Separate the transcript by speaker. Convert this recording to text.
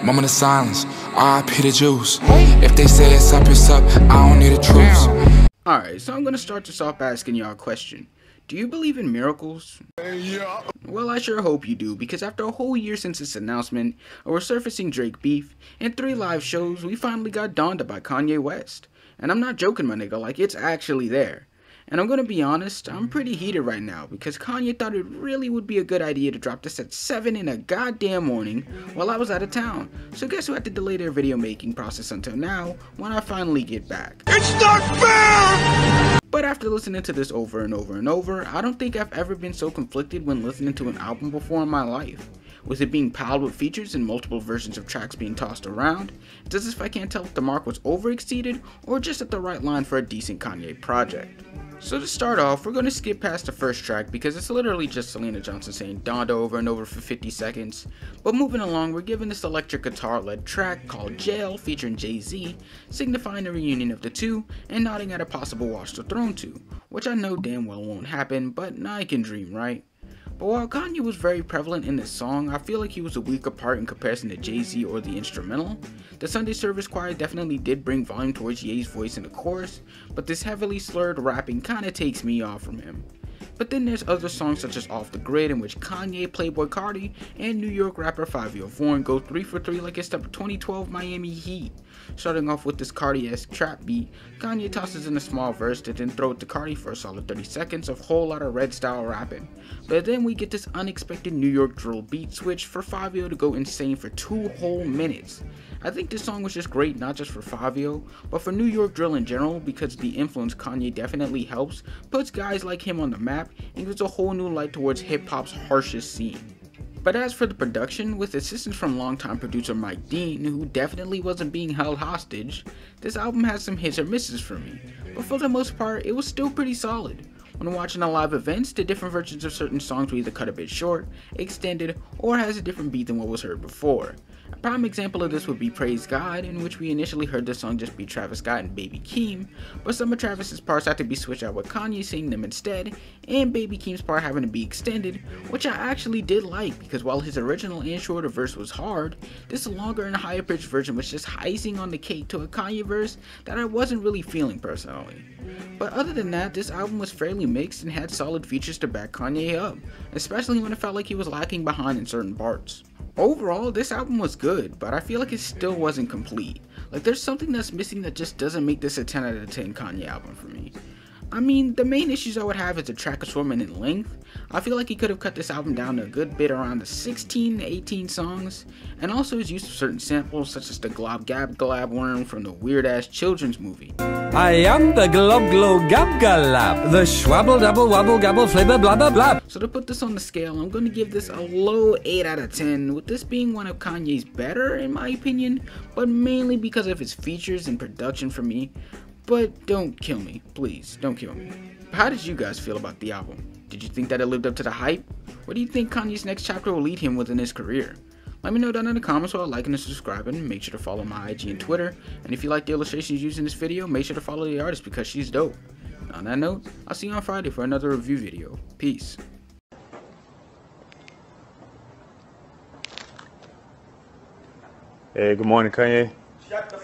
Speaker 1: Moment of silence, R.I.P. the juice. If they say it's up, I don't need a truce.
Speaker 2: Alright, so I'm gonna start this off by asking y'all a question. Do you believe in miracles?
Speaker 1: Yeah.
Speaker 2: Well, I sure hope you do, because after a whole year since its announcement, a resurfacing Drake beef, and 3 live shows, we finally got Donda by Kanye West. And I'm not joking, my nigga, like, it's actually there. And I'm gonna be honest, I'm pretty heated right now, because Kanye thought it really would be a good idea to drop this at 7 in the goddamn morning while I was out of town. So guess who had to delay their video making process until now, when I finally get back?
Speaker 1: It's not fair!
Speaker 2: But after listening to this over and over and over, I don't think I've ever been so conflicted when listening to an album before in my life. With it being piled with features and multiple versions of tracks being tossed around, it's as if I can't tell if the mark was over-exceeded or just at the right line for a decent Kanye project. So to start off, we're going to skip past the first track because it's literally just Selena Johnson saying Donda over and over for 50 seconds. But moving along, we're given this electric guitar-led track called Jail featuring Jay-Z, signifying a reunion of the two and nodding at a possible Watch the Throne 2, which I know damn well won't happen, but I can dream, right? But while Kanye was very prevalent in this song, I feel like he was a weaker part in comparison to Jay-Z or the instrumental. The Sunday service choir definitely did bring volume towards Ye's voice in the chorus, but this heavily slurred rapping kinda takes me off from him. But then there's other songs such as Off the Grid, in which Kanye, Playboy Carti, and New York rapper Fivio Foreign go 3 for 3 like it's the 2012 Miami Heat. Starting off with this Carti-esque trap beat, Kanye tosses in a small verse to then throw it to Carti for a solid 30 seconds of whole lot of red style rapping. But then we get this unexpected New York drill beat switch for Fivio to go insane for 2 whole minutes. I think this song was just great not just for Fivio, but for New York drill in general, because the influence Kanye definitely helps, puts guys like him on the map, and gives a whole new light towards hip-hop's harshest scene. But as for the production, with assistance from longtime producer Mike Dean, who definitely wasn't being held hostage, this album has some hits or misses for me, but for the most part, it was still pretty solid. When watching the live events, the different versions of certain songs were either cut a bit short, extended, or has a different beat than what was heard before. A prime example of this would be Praise God, in which we initially heard the song just be Travis Scott and Baby Keem, but some of Travis's parts had to be switched out with Kanye singing them instead, and Baby Keem's part having to be extended, which I actually did like, because while his original and shorter verse was hard, this longer and higher pitched version was just icing on the cake to a Kanye verse that I wasn't really feeling personally. But other than that, this album was fairly mixed and had solid features to back Kanye up, especially when it felt like he was lacking behind in certain parts. Overall, this album was good, but I feel like it still wasn't complete. Like, there's something that's missing that just doesn't make this a 10 out of 10 Kanye album for me. I mean, the main issues I would have is the track assortment and length. I feel like he could have cut this album down to a good bit around the 16 to 18 songs, and also his use of certain samples such as the Glob Gab Glab worm from the weird ass children's movie.
Speaker 3: I am the Glob Glow Gab Galab, the Schwabble Double Wobble Gabble Flibber Blah Blah Blah.
Speaker 2: So to put this on the scale, I'm going to give this a low 8 out of 10, with this being one of Kanye's better in my opinion, but mainly because of his features and production for me. But don't kill me, please, don't kill me. How did you guys feel about the album? Did you think that it lived up to the hype? What do you think Kanye's next chapter will lead him with in his career? Let me know down in the comments while liking and subscribing. Make sure to follow my IG and Twitter. And if you like the illustrations used in this video, make sure to follow the artist because she's dope. And on that note, I'll see you on Friday for another review video. Peace.
Speaker 4: Hey, good morning, Kanye.
Speaker 5: Shut the